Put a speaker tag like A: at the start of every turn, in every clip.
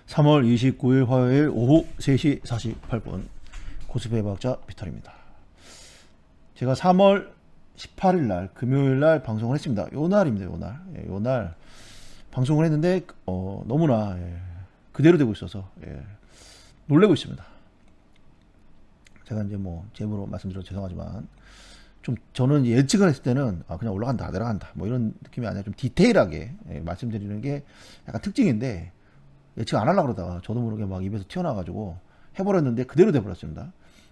A: 3월 29일 화요일 오후 3시 48분 코스피의 과학자 비탈입니다. 제가 3월 18일 날 금요일 날 방송을 했습니다. 요 날입니다. 요 날 방송을 했는데 너무나 그대로 되고 있어서 놀래고 있습니다. 제가 이제 뭐 제목으로 말씀드려서 죄송하지만 좀 저는 예측을 했을 때는 그냥 올라간다 내려간다 뭐 이런 느낌이 아니라 좀 디테일하게 말씀드리는 게 약간 특징인데, 예측 안 하려고 그러다가 저도 모르게 막 입에서 튀어나와가지고 해버렸는데 그대로 돼버렸습니다.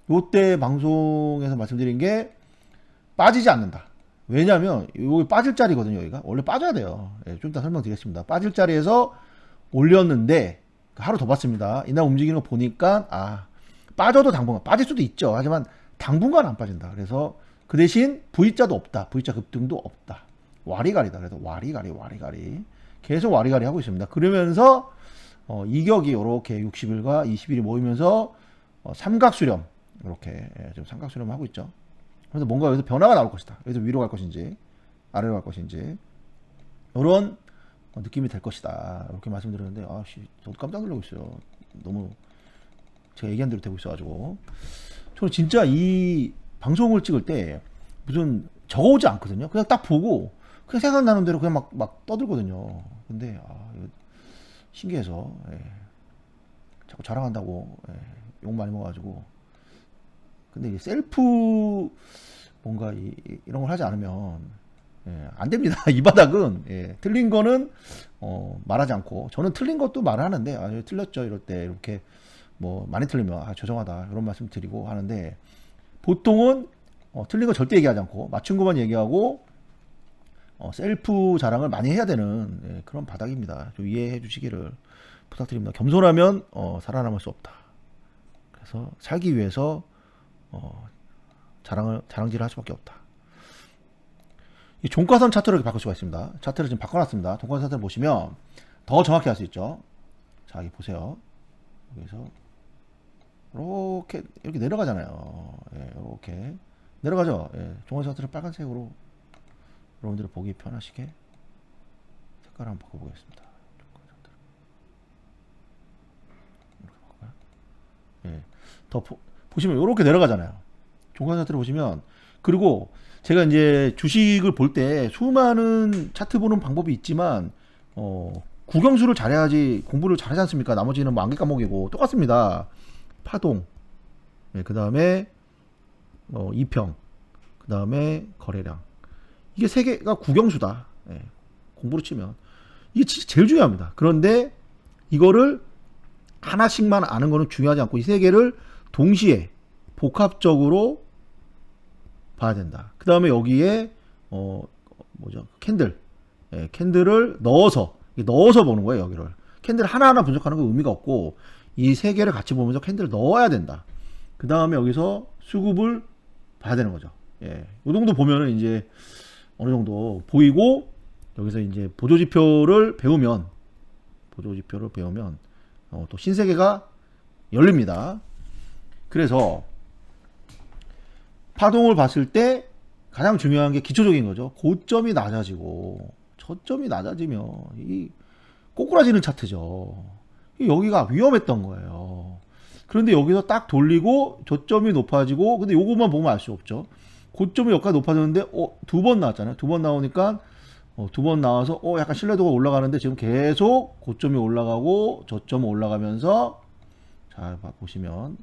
A: 요때 방송에서 말씀드린 게 빠지지 않는다. 왜냐면 여기 빠질 자리거든요. 여기가 원래 빠져야 돼요. 좀 이따 설명드리겠습니다. 빠질 자리에서 올렸는데 하루 더 봤습니다. 이날 움직이는 거 보니까 빠져도 당분간 빠질 수도 있죠. 하지만 당분간 안 빠진다. 그래서 그 대신 V자도 없다. V자 급등도 없다. 와리가리다. 그래서 와리가리 계속 와리가리 하고 있습니다. 그러면서 이격이 이렇게 60일과 20일이 모이면서 삼각수렴 이렇게 지금 삼각수렴 하고 있죠. 그래서 뭔가 여기서 변화가 나올 것이다. 여기서 위로 갈 것인지 아래로 갈 것인지 이런 느낌이 될 것이다. 이렇게 말씀드렸는데 저도 깜짝 놀라고 있어요. 너무 제가 얘기한 대로 되고 있어가지고. 저는 진짜 이 방송을 찍을 때 무슨 적어오지 않거든요. 그냥 딱 보고 그냥 생각나는 대로 그냥 막 떠들거든요. 근데 이거 신기해서 자꾸 자랑한다고 욕 많이 먹어가지고. 근데 이게 셀프 뭔가 이런 걸 하지 않으면 안 됩니다. 이 바닥은 틀린 거는 말하지 않고, 저는 틀린 것도 말을 하는데 틀렸죠 이럴 때 이렇게 뭐 많이 틀리면 죄송하다 이런 말씀 드리고 하는데, 보통은 틀린 거 절대 얘기하지 않고 맞춘 것만 얘기하고 셀프 자랑을 많이 해야 되는 그런 바닥입니다. 좀 이해해 주시기를 부탁드립니다. 겸손하면 살아남을 수 없다. 그래서 살기 위해서 자랑질을 할 수밖에 없다. 이 종가선 차트로 이렇게 바꿀 수가 있습니다. 차트를 지금 바꿔놨습니다. 종가선 차트를 보시면 더 정확히 할 수 있죠. 자, 여기 보세요. 여기서 이렇게 내려가잖아요. 이렇게 내려가죠. 종가선 차트를 빨간색으로 여러분들이 보기 편하시게 색깔을 한번 바꿔보겠습니다. 이렇게 바꿔요. 더 보시면 이렇게 내려가잖아요. 종가선 차트를 보시면. 그리고 제가 이제 주식을 볼 때 수많은 차트 보는 방법이 있지만 국영수를 잘해야지 공부를 잘하지 않습니까? 나머지는 뭐 암기 과목이고 똑같습니다. 파동, 그 다음에 이평, 그 다음에 거래량, 이게 세 개가 국영수다. 공부로 치면 이게 진짜 제일 중요합니다. 그런데 이거를 하나씩만 아는 거는 중요하지 않고 이 세 개를 동시에 복합적으로 봐야 된다. 그 다음에 여기에 캔들, 캔들을 넣어서 보는 거예요. 여기를 캔들 하나하나 분석하는 거 의미가 없고 이 세 개를 같이 보면서 캔들을 넣어야 된다. 그 다음에 여기서 수급을 봐야 되는 거죠. 이 정도 보면은 이제 어느 정도 보이고, 여기서 이제 보조지표를 배우면 또 신세계가 열립니다. 그래서 파동을 봤을 때 가장 중요한 게 기초적인 거죠. 고점이 낮아지고 저점이 낮아지면 이 꼬꾸라지는 차트죠. 여기가 위험했던 거예요. 그런데 여기서 딱 돌리고 저점이 높아지고, 근데 요것만 보면 알 수 없죠. 고점이 여기까지 높아졌는데 두 번 나왔잖아요. 두 번 나오니까 두 번 나와서 약간 신뢰도가 올라가는데 지금 계속 고점이 올라가고 저점이 올라가면서, 자 보시면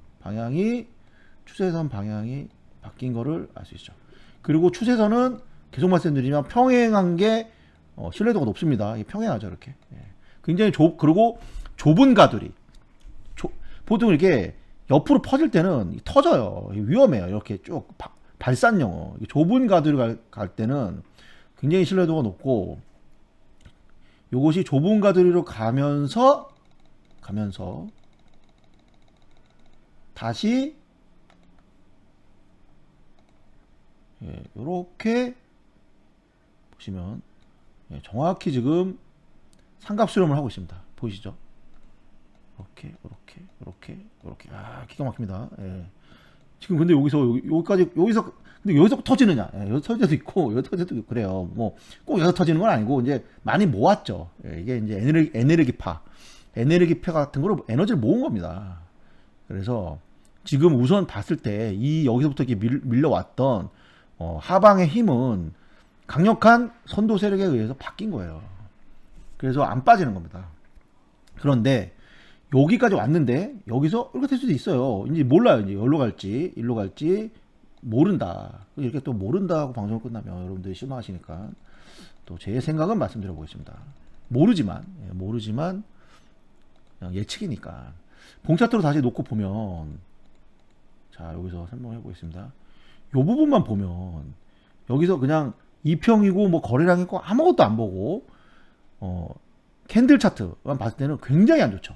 A: 추세선 방향이 바뀐 거를 알 수 있죠. 그리고 추세선은 계속 말씀드리면 평행한 게 신뢰도가 높습니다. 평행하죠. 이렇게 굉장히 그리고 좁은 가두리, 보통 이렇게 옆으로 퍼질 때는 터져요. 위험해요. 이렇게 쭉 발산형어. 좁은 가두리 갈 때는 굉장히 신뢰도가 높고, 요것이 좁은 가두리로 가면서 다시 이렇게 보시면 정확히 지금 삼각수렴을 하고 있습니다. 보이시죠? 이렇게 기가 막힙니다. 지금 근데 여기서 근데 여기서 터지느냐? 여기서 터질 때도 있고 여기 터질 때도 있고 그래요. 뭐 꼭 여기서 터지는 건 아니고 이제 많이 모았죠. 이게 이제 에너지파 에너지파 같은 거로 에너지를 모은 겁니다. 그래서 지금 우선 봤을 때 이 여기서부터 이렇게 밀려왔던 하방의 힘은 강력한 선도 세력에 의해서 바뀐 거예요. 그래서 안 빠지는 겁니다. 그런데 여기까지 왔는데 여기서 이렇게 될 수도 있어요. 이제 몰라요. 이제 여기로 갈지 일로 갈지 모른다. 이렇게 또 모른다 하고 방송 끝나면 여러분들이 실망하시니까 또 제 생각은 말씀드려 보겠습니다. 모르지만 그냥 예측이니까. 봉차트로 다시 놓고 보면, 자 여기서 설명해 보겠습니다. 요 부분만 보면 여기서 그냥 이평이고 뭐 거래량 있고 아무것도 안 보고 캔들 차트만 봤을 때는 굉장히 안 좋죠.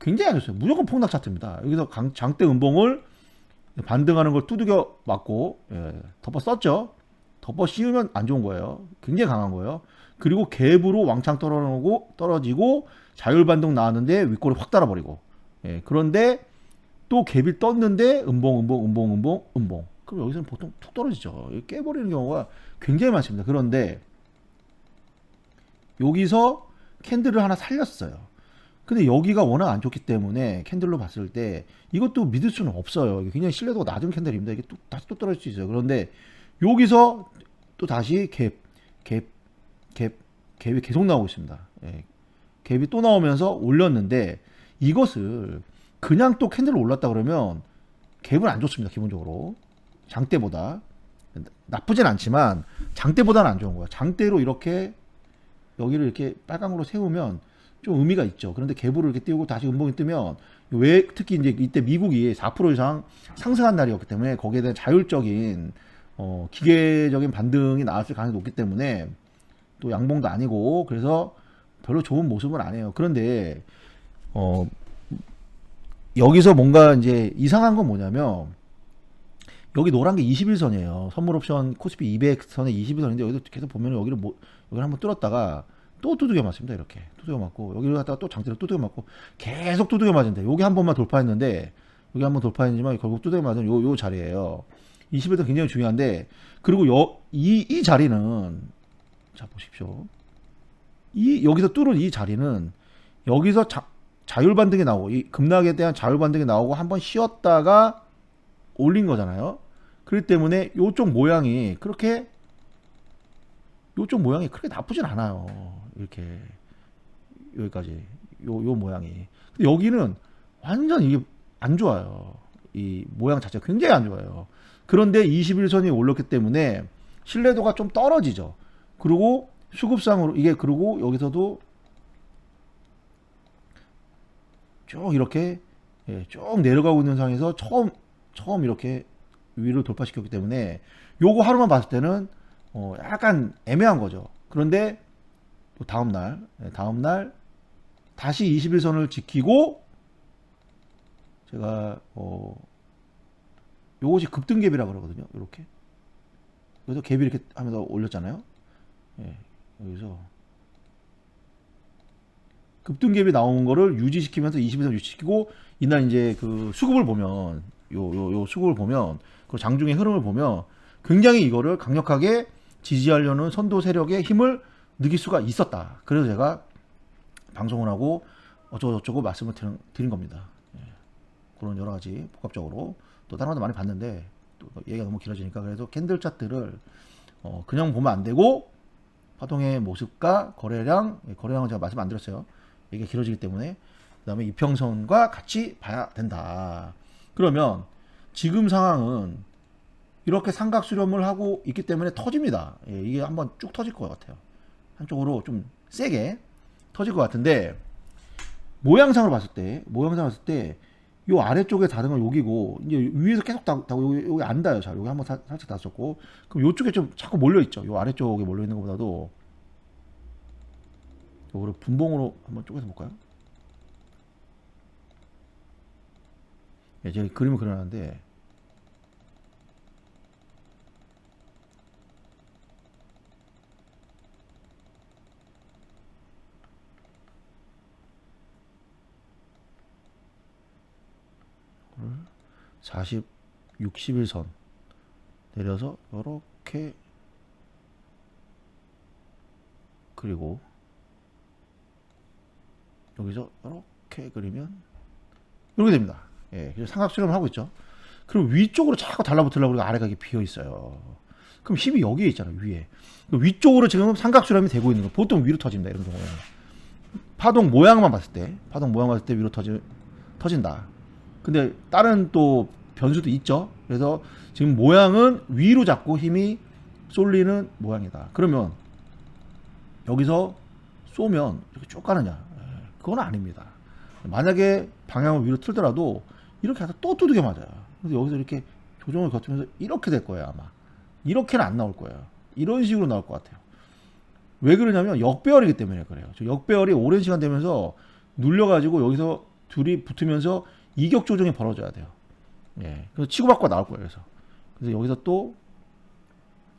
A: 굉장히 안 좋습니다. 무조건 폭락 차트입니다. 여기서 장대 음봉을 반등하는 걸 두들겨 맞고 덮어 썼죠. 덮어 씌우면 안 좋은 거예요. 굉장히 강한 거예요. 그리고 갭으로 왕창 떨어지고 자율 반등 나왔는데 윗골을 확 달아버리고 그런데 또 갭이 떴는데 음봉. 그럼 여기서는 보통 툭 떨어지죠. 깨버리는 경우가 굉장히 많습니다. 그런데 여기서 캔들을 하나 살렸어요. 근데 여기가 워낙 안 좋기 때문에 캔들로 봤을 때 이것도 믿을 수는 없어요. 이게 굉장히 신뢰도가 낮은 캔들입니다. 이게 다시 또 떨어질 수 있어요. 그런데 여기서 또 다시 갭이 계속 나오고 있습니다. 갭이 또 나오면서 올렸는데 이것을 그냥 또 캔들로 올랐다 그러면 갭은 안 좋습니다. 기본적으로 장대보다 나쁘진 않지만 장대보다는 안 좋은 거야. 장대로 이렇게 여기를 이렇게 빨강으로 세우면 좀 의미가 있죠. 그런데 갭으로 이렇게 띄우고 다시 음봉이 뜨면 왜 특히 이제 이때 미국이 4% 이상 상승한 날이었기 때문에 거기에 대한 자율적인 기계적인 반등이 나왔을 가능성이 높기 때문에 또 양봉도 아니고 그래서 별로 좋은 모습은 아니에요. 그런데 여기서 뭔가 이제 이상한 건 뭐냐면 여기 노란 게 21선이에요. 선물 옵션 코스피 200선에 21선인데 여기도 계속 보면 여기를 한번 뚫었다가 또 두들겨 맞습니다. 이렇게 두들겨 맞고 여기를 갖다가 또 장대로 두들겨 맞고 계속 두들겨 맞은데 여기 한 번만 돌파했는데 여기 한 번 돌파했지만 결국 두들겨 맞은 요 자리예요. 21선 굉장히 중요한데 그리고 이 자리는 자 보십시오. 여기서 뚫은 이 자리는 여기서 자율 반등이 나오고 이 급락에 대한 자율 반등이 나오고 한번 쉬었다가 올린 거잖아요. 그렇기 때문에 요쪽 모양이 그렇게 나쁘진 않아요. 이렇게 여기까지 요 모양이. 근데 여기는 완전 이게 안 좋아요. 이 모양 자체가 굉장히 안 좋아요. 그런데 21선이 올렸기 때문에 신뢰도가 좀 떨어지죠. 그리고 수급상으로 이게 그리고 여기서도 쭉 이렇게 쭉 내려가고 있는 상황에서 처음 이렇게 위로 돌파시켰기 때문에 요거 하루만 봤을 때는 약간 애매한 거죠. 그런데 또 다음날 다시 21선을 지키고 제가 요것이 급등갭이라 그러거든요. 이렇게 그래서 갭이 이렇게 하면서 올렸잖아요. 여기서 급등갭이 나온 거를 유지시키면서 21선 유지시키고 이날 이제 그 수급을 보면 요 수급을 보면 그 장중의 흐름을 보면 굉장히 이거를 강력하게 지지하려는 선도 세력의 힘을 느낄 수가 있었다. 그래서 제가 방송을 하고 어쩌고저쩌고 말씀을 드린 겁니다. 그런 여러 가지 복합적으로 또 다른 것도 많이 봤는데 또 얘기가 너무 길어지니까 그래서 캔들 차트를 그냥 보면 안 되고 파동의 모습과 거래량은 제가 말씀 안 드렸어요. 얘기가 길어지기 때문에 그 다음에 이평선과 같이 봐야 된다. 그러면 지금 상황은 이렇게 삼각 수렴을 하고 있기 때문에 터집니다. 이게 한번 쭉 터질 것 같아요. 한쪽으로 좀 세게 터질 것 같은데 모양상으로 봤을 때 요 아래쪽에 닿은 건 여기고 이제 위에서 계속 닿고 여기 안 닿아요. 자, 여기 한번 살짝 닿았었고 그럼 요쪽에 좀 자꾸 몰려 있죠. 요 아래쪽에 몰려 있는 것보다도 요거를 분봉으로 한번 쪼개서 볼까요? 제가 그림을 그려놨는데 이거를 60일선 내려서 이렇게 그리고 여기서 이렇게 그리면 이렇게 됩니다. 예, 그래서 삼각 수렴을 하고 있죠. 그럼 위쪽으로 자꾸 달라붙으려고 그러고 아래가 비어 있어요. 그럼 힘이 여기에 있잖아요, 위에. 위쪽으로 지금 삼각 수렴이 되고 있는 거. 보통 위로 터집니다, 이런 경우에는. 파동 모양만 봤을 때 위로 터진다. 근데 다른 또 변수도 있죠. 그래서 지금 모양은 위로 잡고 힘이 쏠리는 모양이다. 그러면 여기서 쏘면 이렇게 쭉 가느냐? 그건 아닙니다. 만약에 방향을 위로 틀더라도 이렇게 해서 또 두들겨 맞아요. 그래서 여기서 이렇게 조정을 거치면서 이렇게 될 거예요, 아마. 이렇게는 안 나올 거예요. 이런 식으로 나올 것 같아요. 왜 그러냐면 역배열이기 때문에 그래요. 저 역배열이 오랜 시간 되면서 눌려가지고 여기서 둘이 붙으면서 이격 조정이 벌어져야 돼요. 예. 그래서 치고받고 나올 거예요. 그래서 여기서 또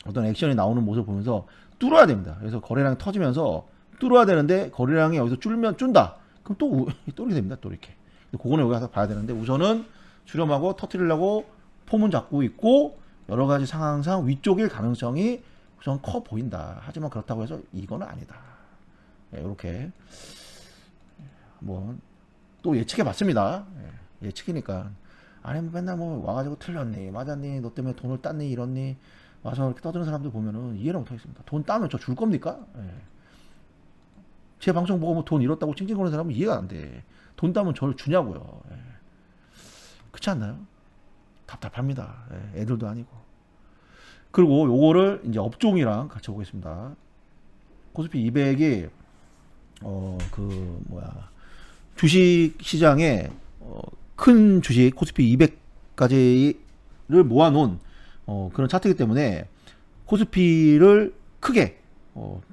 A: 어떤 액션이 나오는 모습을 보면서 뚫어야 됩니다. 그래서 거래량이 터지면서 뚫어야 되는데 거래량이 여기서 쭌다. 그럼 또 이렇게 됩니다. 또 이렇게. 그거는 여기 가서 봐야 되는데 우선은 수렴하고 터트리려고 폼은 잡고 있고 여러 가지 상황상 위쪽일 가능성이 우선 커 보인다. 하지만 그렇다고 해서 이거는 아니다. 네, 이렇게 한번 또 예측해 봤습니다. 네, 예측이니까 아니 뭐 맨날 뭐 와가지고 틀렸니 맞았니 너 때문에 돈을 땄니 이렇니 와서 이렇게 떠드는 사람들 보면은 이해를 못하겠습니다. 돈 따면 저 줄 겁니까? 네. 제 방송 보고 뭐 돈 잃었다고 찡찡거리는 사람은 이해가 안 돼. 돈 따면 저를 주냐고요. 네. 그렇지 않나요? 답답합니다. 네, 애들도 아니고. 그리고 요거를 이제 업종이랑 같이 보겠습니다. 코스피 200이 주식 시장에 큰 주식 코스피 200까지를 모아놓은 그런 차트이기 때문에 코스피를 크게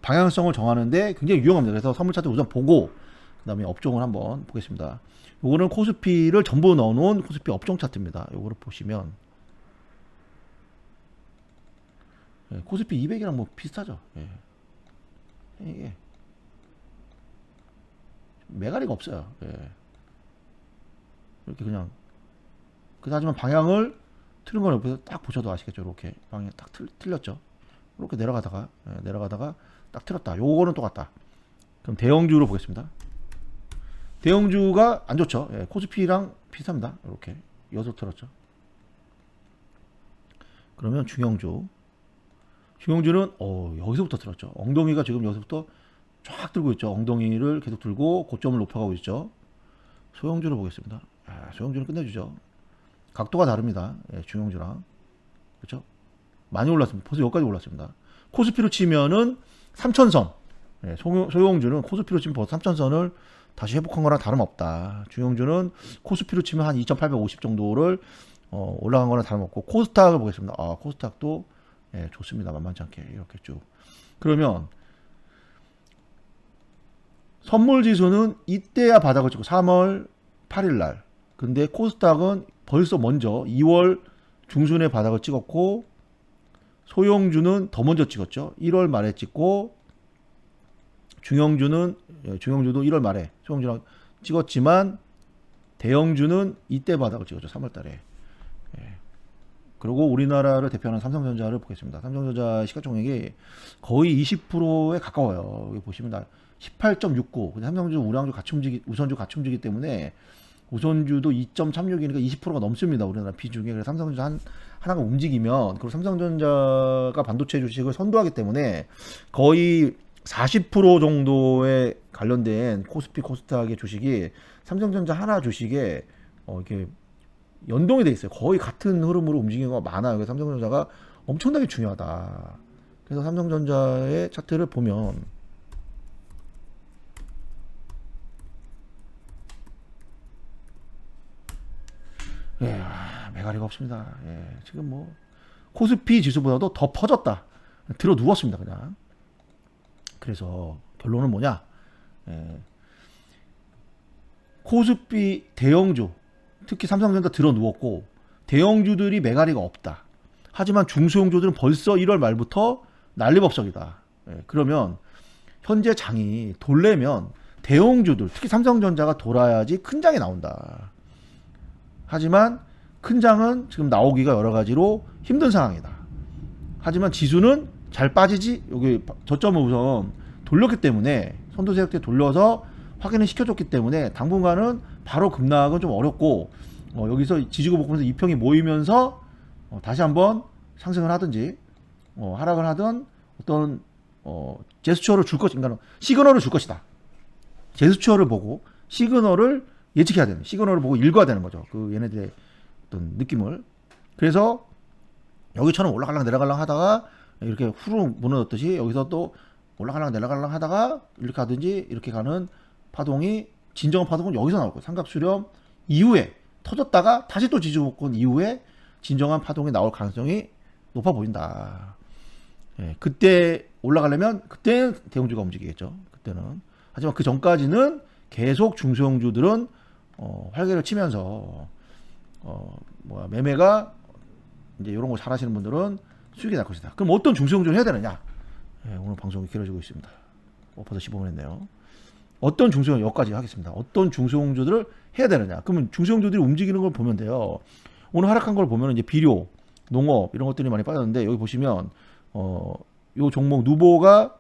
A: 방향성을 정하는데 굉장히 유용합니다. 그래서 선물 차트 우선 보고 그 다음에 업종을 한번 보겠습니다. 요거는 코스피를 전부 넣어놓은 코스피 업종 차트입니다. 요거를 보시면 코스피 200이랑 뭐 비슷하죠. 이게 매가리가 없어요. 이렇게 그냥 하지만 방향을 틀은 걸 옆에서 딱 보셔도 아시겠죠. 이렇게 방향이 딱 틀렸죠. 이렇게 내려가다가 딱 틀었다. 요거는 똑같다. 그럼 대형주로 보겠습니다. 대형주가 안 좋죠. 코스피랑 비슷합니다. 이렇게 여기서 틀었죠. 그러면 중형주는 여기서부터 틀었죠. 엉덩이가 지금 여기서부터 쫙 들고 있죠. 엉덩이를 계속 들고 고점을 높여가고 있죠. 소형주를 보겠습니다. 소형주는 끝내주죠. 각도가 다릅니다. 중형주랑 그렇죠? 많이 올랐습니다. 벌써 여기까지 올랐습니다. 코스피로 치면은 3천선. 소형주는 코스피로 치면 벌써 3천선을 다시 회복한 거랑 다름없다. 중형주는 코스피로 치면 한 2,850 정도를 올라간 거랑 다름없고 코스닥을 보겠습니다. 코스닥도 좋습니다. 만만치 않게 이렇게 쭉. 그러면 선물지수는 이때야 바닥을 찍고 3월 8일 날. 근데 코스닥은 벌써 먼저 2월 중순에 바닥을 찍었고 소형주는 더 먼저 찍었죠. 1월 말에 찍고 중형주도 1월 말에 소형주랑 찍었지만 대형주는 이때 바닥을 찍었죠. 3월 달에. 그리고 우리나라를 대표하는 삼성전자를 보겠습니다. 삼성전자 시가총액이 거의 20%에 가까워요. 여기 보시면 18.69. 근데 삼성전자 우량주 우선주 같이 움직이기 때문에 우선주도 2.36이니까 20%가 넘습니다. 우리나라 비중에. 그래서 삼성전자 하나가 움직이면 그리고 삼성전자가 반도체 주식을 선도하기 때문에 거의 40% 정도에 관련된 코스피 코스닥의 주식이 삼성전자 하나 주식에 이렇게 연동이 돼 있어요. 거의 같은 흐름으로 움직이는 거 많아요. 그래서 삼성전자가 엄청나게 중요하다. 그래서 삼성전자의 차트를 보면 매가리가 없습니다. 지금 뭐 코스피 지수보다도 더 퍼졌다. 들어 누웠습니다. 그냥. 그래서 결론은 뭐냐? 코스피 대형주 특히 삼성전자 들어 누웠고 대형주들이 매가리가 없다. 하지만 중소형주들은 벌써 1월 말부터 난리법석이다. 그러면 현재 장이 돌려면 대형주들 특히 삼성전자가 돌아야지 큰 장이 나온다. 하지만 큰 장은 지금 나오기가 여러 가지로 힘든 상황이다. 하지만 지수는 잘 빠지지 여기 저점을 우선 돌렸기 때문에 선도 세력대 돌려서 확인을 시켜줬기 때문에 당분간은 바로 급락은 좀 어렵고 여기서 지지고 볶으면서 이평이 모이면서 다시 한번 상승을 하든지 하락을 하든 어떤 제스처를 줄 것인가, 시그널을 줄 것이다. 제스처를 보고 시그널을 예측해야 되는, 시그널을 보고 읽어야 되는 거죠. 그 얘네들의 어떤 느낌을. 그래서 여기처럼 올라갈랑 내려갈랑 하다가 이렇게 후루 무너졌듯이 여기서 또 올라갈랑 내려갈랑 하다가 이렇게 하든지 이렇게 가는 파동이, 진정한 파동은 여기서 나올 거예요. 삼각 수렴 이후에 터졌다가 다시 또 지지고 볶은 이후에 진정한 파동이 나올 가능성이 높아 보인다. 예, 그때 올라가려면 그때 대형주가 움직이겠죠. 그때는. 하지만 그 전까지는 계속 중소형주들은 활개를 치면서 매매가 이제 이런 거 잘하시는 분들은 수익이 날 것이다. 그럼 어떤 중소형주를 해야 되느냐? 예, 오늘 방송이 길어지고 있습니다. 벌써 15분 했네요. 어떤 중소형, 여기까지 하겠습니다. 어떤 중소형주들을 해야 되느냐? 그러면 중소형주들이 움직이는 걸 보면 돼요. 오늘 하락한 걸 보면 이제 비료, 농업 이런 것들이 많이 빠졌는데, 여기 보시면 요 종목 누보가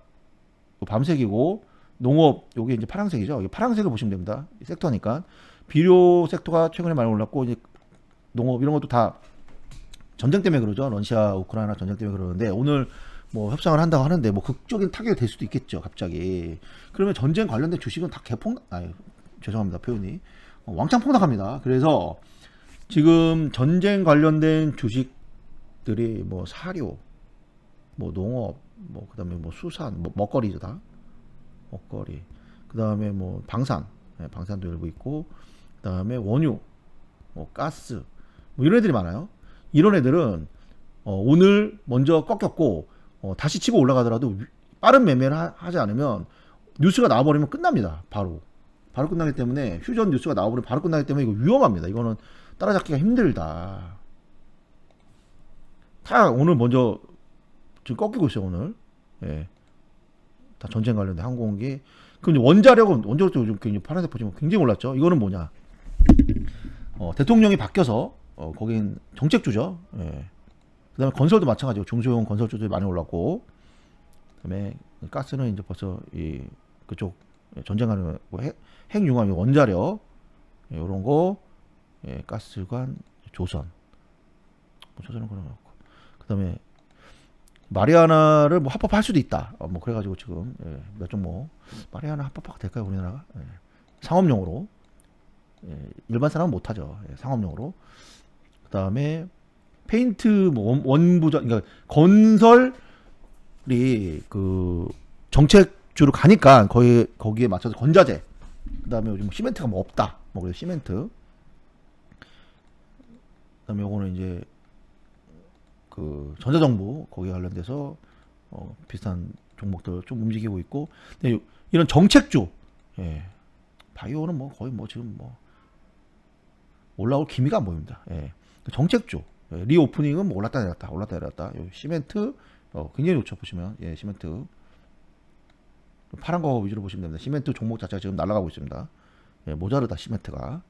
A: 밤색이고 농업 요게 이제 파란색이죠. 파란색을 보시면 됩니다. 섹터니까. 비료 섹터가 최근에 많이 올랐고, 이제 농업 이런 것도 다 전쟁 때문에 그러죠. 러시아 우크라이나 전쟁 때문에 그러는데, 오늘 뭐 협상을 한다고 하는데 뭐 극적인 타격이 될 수도 있겠죠. 갑자기. 그러면 전쟁 관련된 주식은 다 죄송합니다 표현이, 왕창 폭락합니다. 그래서 지금 전쟁 관련된 주식들이 뭐 사료, 뭐 농업, 뭐 그다음에 뭐 수산, 뭐 먹거리죠 다. 먹거리. 그다음에 뭐 방산, 방산도 일부 있고, 그다음에 원유, 뭐 가스, 뭐 이런 애들이 많아요. 이런 애들은 오늘 먼저 꺾였고 다시 치고 올라가더라도 빠른 매매를 하지 않으면 뉴스가 나와버리면 끝납니다. 바로 끝나기 때문에, 휴전 뉴스가 나와버리면 바로 끝나기 때문에 이거 위험합니다. 이거는 따라잡기가 힘들다. 다 오늘 먼저 지금 꺾이고 있어요. 오늘. 예. 다 전쟁 관련된 항공기. 그럼 원자력은 원자력도 요즘 굉장히 파란색 보시면 굉장히 올랐죠. 이거는 뭐냐? 대통령이 바뀌어서 거긴 정책주죠. 예. 그다음에 건설도 마찬가지고 중소형 건설주들이 많이 올랐고, 그다음에 가스는 이제 벌써 그쪽 전쟁 관련 핵융합 원자력 이런 거, 가스관, 조선, 뭐 조선은 그런 거 없고, 그다음에 마리아나를 뭐 합법할 수도 있다. 뭐 그래가지고 지금 몇 종목 마리아나 합법화가 될까요 우리나라가? 상업용으로. 일반 사람은 못하죠. 상업용으로. 그다음에 페인트 뭐 원부전, 그러니까 건설이 그 정책주로 가니까 거기에 맞춰서 건자재. 그다음에 요즘 시멘트가 뭐 없다. 뭐 그래서 시멘트. 그다음에 요거는 이제 그 전자정부 거기에 관련돼서 비슷한 종목들 좀 움직이고 있고, 근데 이런 정책주, 바이오는 뭐 거의 뭐 지금 뭐 올라올 기미가 안 보입니다. 정책주, 리오프닝은 뭐 올랐다 내렸다. 시멘트 굉장히 좋죠. 보시면 시멘트 파란 거 위주로 보시면 됩니다. 시멘트 종목 자체가 지금 날아가고 있습니다. 모자르다 시멘트가.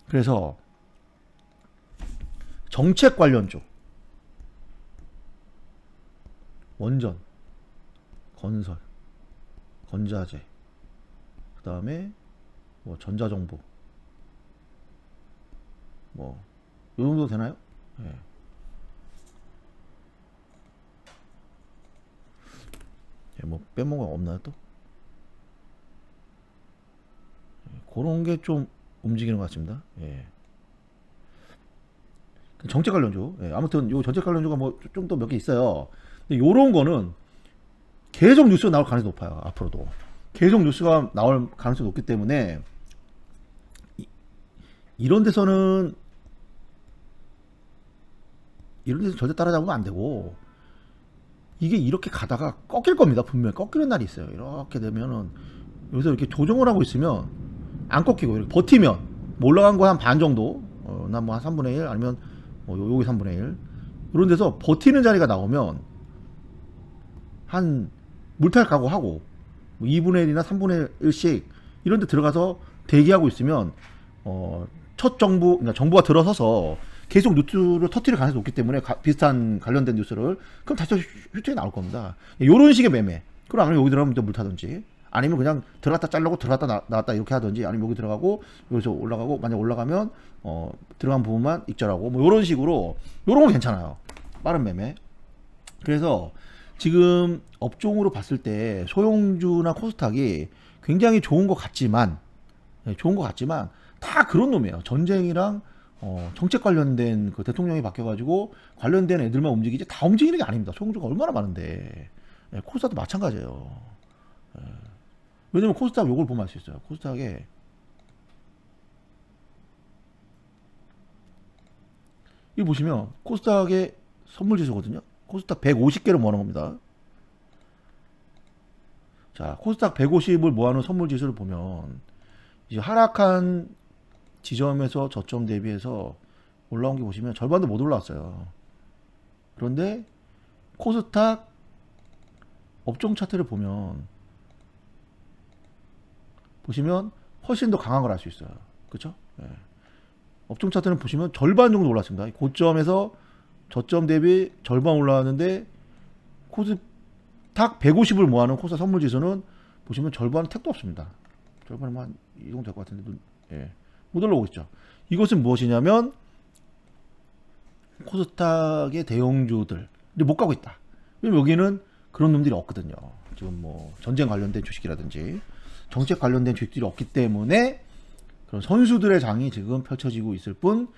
A: 그래서 정책 관련주, 원전, 건설, 건자재, 그 다음에 뭐 전자정보, 뭐 이 정도 되나요? 뭐 빼먹은 거 없나요 또? 그런 게 좀 움직이는 것 같습니다. 정책 관련주. 아무튼 요 정책 관련주가 뭐 좀 더 몇 개 있어요. 근데 요런 거는 계속 뉴스가 나올 가능성이 높아요. 앞으로도 계속 뉴스가 나올 가능성이 높기 때문에 이런 데서는 절대 따라잡으면 안 되고, 이게 이렇게 가다가 꺾일 겁니다. 분명히 꺾이는 날이 있어요. 이렇게 되면은 여기서 이렇게 조정을 하고 있으면 안 꺾이고 이렇게 버티면 뭐 올라간 거 한 반 정도, 난 뭐 한 3분의 1 아니면 뭐 여기 3분의 1 이런 데서 버티는 자리가 나오면 한 물탈 각오하고 뭐 2분의 1이나 3분의 1씩 이런 데 들어가서 대기하고 있으면 첫 그러니까 정부가 들어서서 계속 뉴스를 터뜨릴 가능성이 높기 때문에 비슷한 관련된 뉴스를, 그럼 다시 휴트에 나올 겁니다. 이런 식의 매매. 그럼 아니면 여기 들어가면 또 물타든지, 아니면 그냥 들어갔다 자르고 들어갔다 나왔다 이렇게 하든지, 아니면 여기 들어가고 여기서 올라가고, 만약 올라가면 들어간 부분만 익절하고 뭐 이런 식으로, 요런 거 괜찮아요. 빠른 매매. 그래서 지금 업종으로 봤을 때 소형주나 코스닥이 굉장히 좋은 것 같지만, 다 그런 놈이에요. 전쟁이랑 정책 관련된 그 대통령이 바뀌어가지고 관련된 애들만 움직이지 다 움직이는 게 아닙니다. 소형주가 얼마나 많은데. 코스닥도 마찬가지예요. 왜냐면 코스닥 요걸 보면 알 수 있어요. 코스닥에 이 보시면 코스닥의 선물지수거든요. 코스닥 150개를 모아놓은 겁니다. 자, 코스닥 150을 모아놓은 선물지수를 보면 이제 하락한 지점에서 저점 대비해서 올라온 게 보시면 절반도 못 올라왔어요. 그런데 코스닥 업종 차트를 보시면 훨씬 더 강한 걸 알 수 있어요. 그렇죠? 업종 차트는 보시면 절반 정도 올랐습니다. 고점에서 저점 대비 절반 올라왔는데, 코스닥 150을 모아놓은 코스닥 선물지수는 보시면 절반은 택도 없습니다. 절반은 한 이 정도 될 것 같은데 못 올라오고 있죠. 이것은 무엇이냐면 코스닥의 대형주들 못 가고 있다. 왜냐면 여기는 그런 놈들이 없거든요. 지금 뭐 전쟁 관련된 주식이라든지 정책 관련된 주식들이 없기 때문에 그런 선수들의 장이 지금 펼쳐지고 있을 뿐,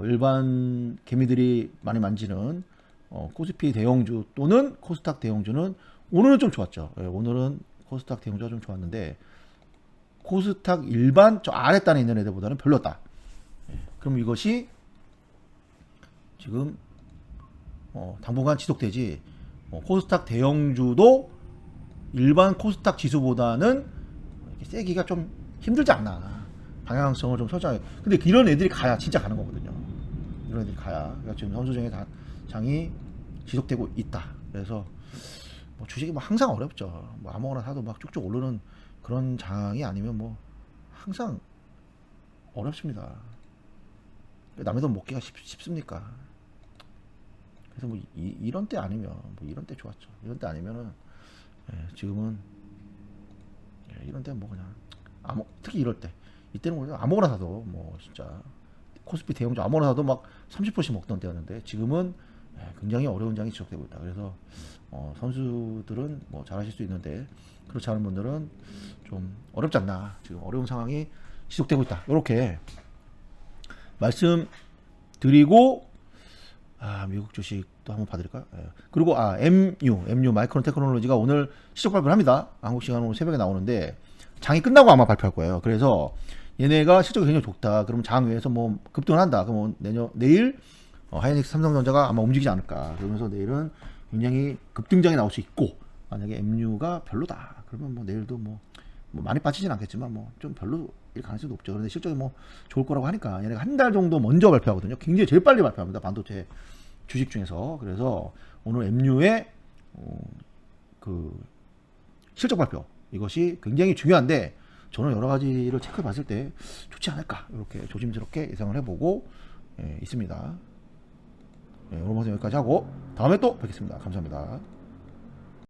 A: 일반 개미들이 많이 만지는 코스피 대형주 또는 코스닥 대형주는 오늘은 좀 좋았죠. 오늘은 코스닥 대형주가 좀 좋았는데, 코스닥 일반 저 아랫단에 있는 애들보다는 별로다. 그럼 이것이 지금 당분간 지속되지, 코스닥 대형주도 일반 코스닥 지수보다는 세기가 좀 힘들지 않나. 방향성을 좀 설정해. 근데 이런 애들이 가야 진짜 가는 거거든요. 이런 애들이 가야. 그러니까 지금 선수정의 장이 지속되고 있다. 그래서 뭐 주식이 뭐 항상 어렵죠. 뭐 아무거나 사도 막 쭉쭉 오르는 그런 장이 아니면 뭐 항상 어렵습니다. 남의 돈 먹기가 쉽습니까? 그래서 뭐 이런 때 아니면, 뭐 이런 때 좋았죠. 이런 때 아니면은 지금은 이런 때 뭐 그냥 특히 이럴 때, 이때는 뭐 아무거나 사도 뭐 진짜 코스피 대형주 아무거나 사도 막 30%씩 먹던 때였는데, 지금은 굉장히 어려운 장이 지속되고 있다. 그래서 선수들은 뭐 잘하실 수 있는데 그렇지 않은 분들은 좀 어렵지 않나. 지금 어려운 상황이 지속되고 있다. 이렇게 말씀드리고, 미국 주식도 한번 봐드릴까요? 그리고 MU 마이크론 테크놀로지가 오늘 실적 발표를 합니다. 한국 시간으로 새벽에 나오는데 장이 끝나고 아마 발표할 거예요. 그래서 얘네가 실적이 굉장히 좋다. 그러면 장 위에서 뭐 급등을 한다. 그러면 내일 하이닉스 삼성전자가 아마 움직이지 않을까. 그러면서 내일은 굉장히 급등장이 나올 수 있고, 만약에 MU가 별로다. 그러면 뭐 내일도 뭐 많이 빠지진 않겠지만 뭐 좀 별로일 가능성이 높죠. 그런데 실적이 뭐 좋을 거라고 하니까 얘네가 한 달 정도 먼저 발표하거든요. 굉장히 제일 빨리 발표합니다. 반도체 주식 중에서. 그래서 오늘 MU의 그 실적 발표, 이것이 굉장히 중요한데, 저는 여러 가지를 체크해 봤을 때 좋지 않을까, 이렇게 조심스럽게 예상을 해보고 있습니다. 오늘 방송 여기까지 하고 다음에 또 뵙겠습니다. 감사합니다.